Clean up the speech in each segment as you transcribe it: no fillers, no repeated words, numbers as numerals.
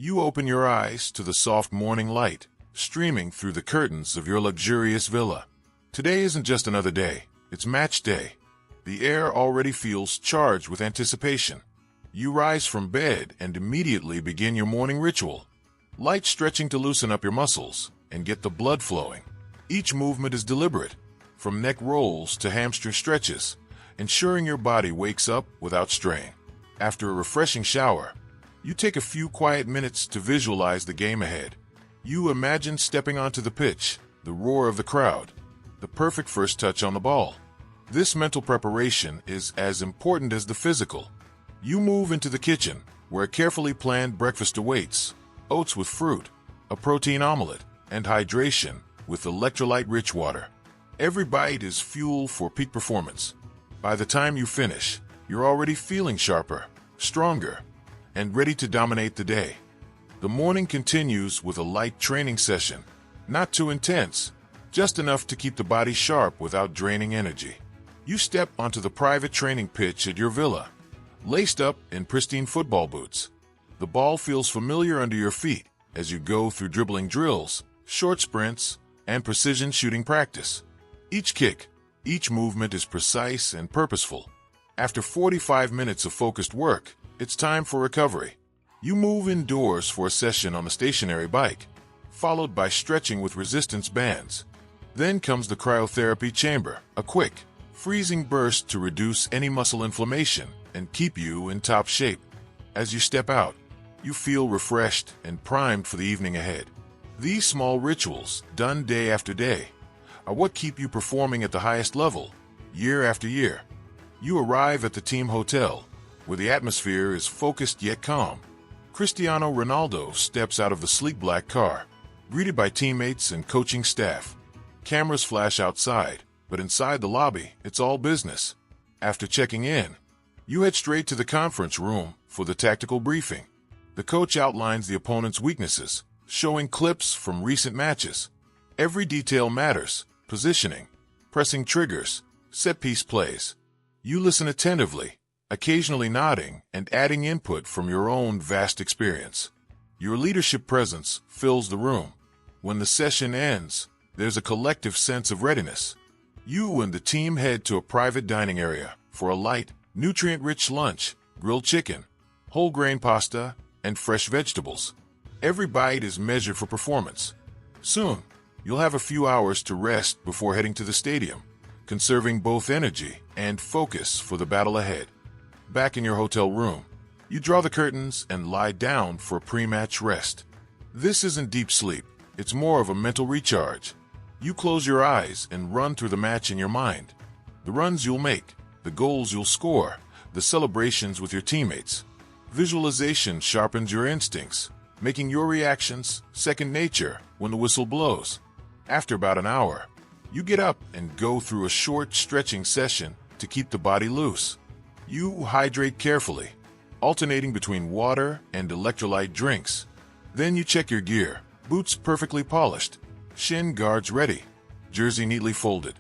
You open your eyes to the soft morning light streaming through the curtains of your luxurious villa. Today isn't just another day, it's match day. The air already feels charged with anticipation. You rise from bed and immediately begin your morning ritual. Light stretching to loosen up your muscles and get the blood flowing. Each movement is deliberate, from neck rolls to hamstring stretches, ensuring your body wakes up without strain. After a refreshing shower, you take a few quiet minutes to visualize the game ahead. You imagine stepping onto the pitch, the roar of the crowd, the perfect first touch on the ball. This mental preparation is as important as the physical. You move into the kitchen, where a carefully planned breakfast awaits: oats with fruit, a protein omelet, and hydration with electrolyte-rich water. Every bite is fuel for peak performance. By the time you finish, you're already feeling sharper, stronger, and ready to dominate the day. The morning continues with a light training session, not too intense, just enough to keep the body sharp without draining energy. You step onto the private training pitch at your villa, laced up in pristine football boots. The ball feels familiar under your feet as you go through dribbling drills, short sprints, and precision shooting practice. Each kick, each movement is precise and purposeful. After 45 minutes of focused work, it's time for recovery. You move indoors for a session on the stationary bike, followed by stretching with resistance bands. Then comes the cryotherapy chamber, a quick, freezing burst to reduce any muscle inflammation and keep you in top shape. As you step out, you feel refreshed and primed for the evening ahead. These small rituals, done day after day, are what keep you performing at the highest level, year after year. You arrive at the team hotel, where the atmosphere is focused yet calm. Cristiano Ronaldo steps out of the sleek black car, greeted by teammates and coaching staff. Cameras flash outside, but inside the lobby, it's all business. After checking in, you head straight to the conference room for the tactical briefing. The coach outlines the opponent's weaknesses, showing clips from recent matches. Every detail matters: positioning, pressing triggers, set-piece plays. You listen attentively, occasionally nodding and adding input from your own vast experience. Your leadership presence fills the room. When the session ends, there's a collective sense of readiness. You and the team head to a private dining area for a light, nutrient-rich lunch: grilled chicken, whole grain pasta, and fresh vegetables. Every bite is measured for performance. Soon, you'll have a few hours to rest before heading to the stadium, conserving both energy and focus for the battle ahead. Back in your hotel room, you draw the curtains and lie down for a pre-match rest. This isn't deep sleep, it's more of a mental recharge. You close your eyes and run through the match in your mind. The runs you'll make, the goals you'll score, the celebrations with your teammates. Visualization sharpens your instincts, making your reactions second nature when the whistle blows. After about an hour, you get up and go through a short stretching session to keep the body loose. You hydrate carefully, alternating between water and electrolyte drinks. Then you check your gear: boots perfectly polished, shin guards ready, jersey neatly folded.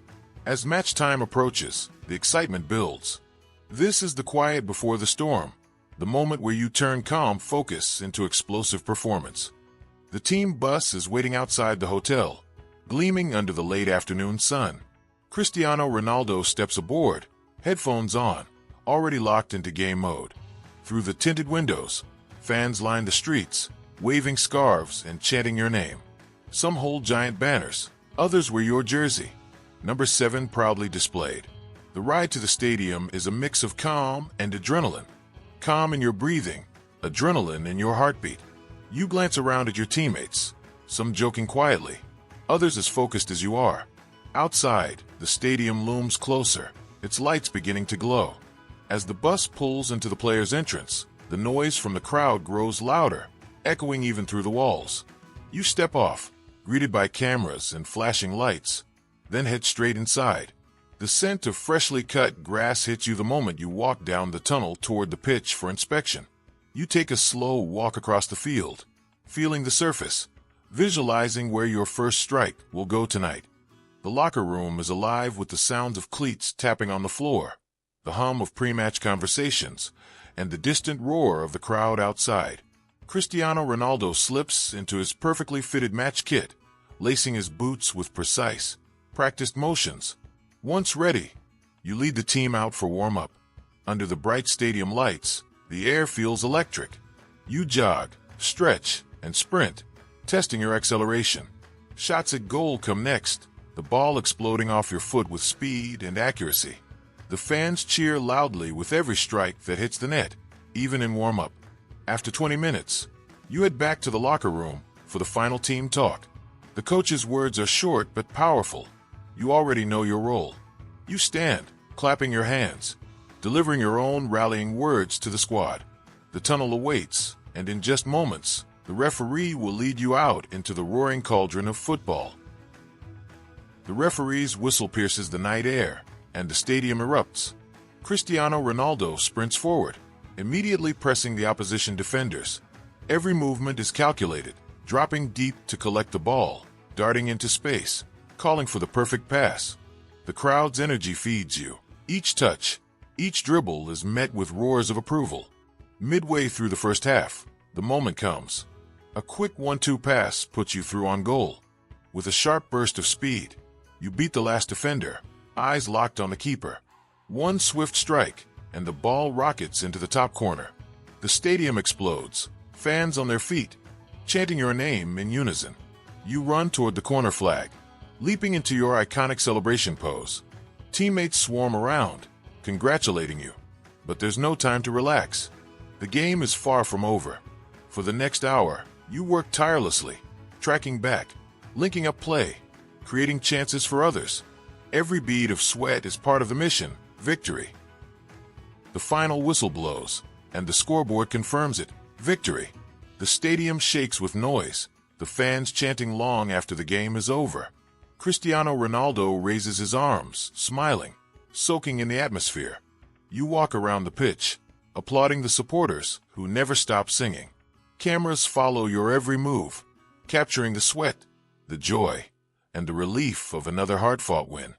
As match time approaches, the excitement builds. This is the quiet before the storm, the moment where you turn calm focus into explosive performance. The team bus is waiting outside the hotel, gleaming under the late afternoon sun. Cristiano Ronaldo steps aboard, headphones on, already locked into game mode. Through the tinted windows, fans line the streets, waving scarves and chanting your name. Some hold giant banners, others wear your jersey, number 7 proudly displayed. The ride to the stadium is a mix of calm and adrenaline. Calm in your breathing, adrenaline in your heartbeat. You glance around at your teammates, some joking quietly, others as focused as you are. Outside, the stadium looms closer, its lights beginning to glow. As the bus pulls into the players' entrance, the noise from the crowd grows louder, echoing even through the walls. You step off, greeted by cameras and flashing lights, then head straight inside. The scent of freshly cut grass hits you the moment you walk down the tunnel toward the pitch for inspection. You take a slow walk across the field, feeling the surface, visualizing where your first strike will go tonight. The locker room is alive with the sounds of cleats tapping on the floor, the hum of pre-match conversations, and the distant roar of the crowd outside. Cristiano Ronaldo slips into his perfectly fitted match kit, lacing his boots with precise, practiced motions. Once ready, you lead the team out for warm-up. Under the bright stadium lights, the air feels electric. You jog, stretch, and sprint, testing your acceleration. Shots at goal come next, the ball exploding off your foot with speed and accuracy. The fans cheer loudly with every strike that hits the net, even in warm-up. After 20 minutes, you head back to the locker room for the final team talk. The coach's words are short but powerful. You already know your role. You stand, clapping your hands, delivering your own rallying words to the squad. The tunnel awaits, and in just moments, the referee will lead you out into the roaring cauldron of football. The referee's whistle pierces the night air, and the stadium erupts. Cristiano Ronaldo sprints forward, immediately pressing the opposition defenders. Every movement is calculated, dropping deep to collect the ball, darting into space, calling for the perfect pass. The crowd's energy feeds you. Each touch, each dribble is met with roars of approval. Midway through the first half, the moment comes. A quick 1-2 pass puts you through on goal. With a sharp burst of speed, you beat the last defender, eyes locked on the keeper. One swift strike, and the ball rockets into the top corner. The stadium explodes, fans on their feet, chanting your name in unison. You run toward the corner flag, leaping into your iconic celebration pose. Teammates swarm around, congratulating you. But there's no time to relax. The game is far from over. For the next hour, you work tirelessly, tracking back, linking up play, creating chances for others. Every bead of sweat is part of the mission, victory. The final whistle blows, and the scoreboard confirms it, victory. The stadium shakes with noise, the fans chanting long after the game is over. Cristiano Ronaldo raises his arms, smiling, soaking in the atmosphere. You walk around the pitch, applauding the supporters who never stop singing. Cameras follow your every move, capturing the sweat, the joy, and the relief of another hard-fought win.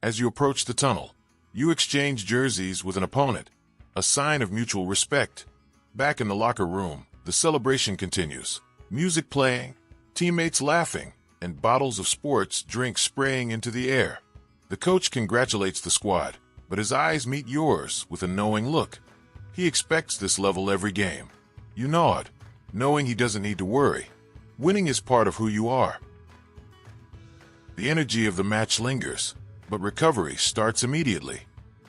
As you approach the tunnel, you exchange jerseys with an opponent, a sign of mutual respect. Back in the locker room, the celebration continues. Music playing, teammates laughing, and bottles of sports drinks spraying into the air. The coach congratulates the squad, but his eyes meet yours with a knowing look. He expects this level every game. You nod, knowing he doesn't need to worry. Winning is part of who you are. The energy of the match lingers, but recovery starts immediately.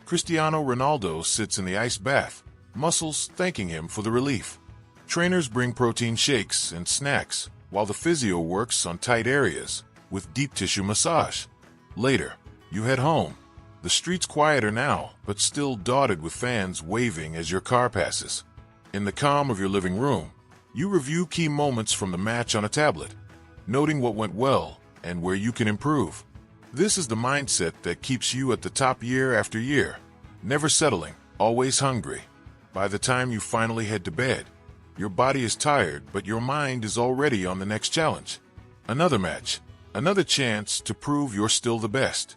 Cristiano Ronaldo sits in the ice bath, muscles thanking him for the relief. Trainers bring protein shakes and snacks, while the physio works on tight areas with deep tissue massage. Later, you head home. The street's quieter now, but still dotted with fans waving as your car passes. In the calm of your living room, you review key moments from the match on a tablet, noting what went well and where you can improve. This is the mindset that keeps you at the top year after year, never settling, always hungry. By the time you finally head to bed, your body is tired, but your mind is already on the next challenge. Another match, another chance to prove you're still the best.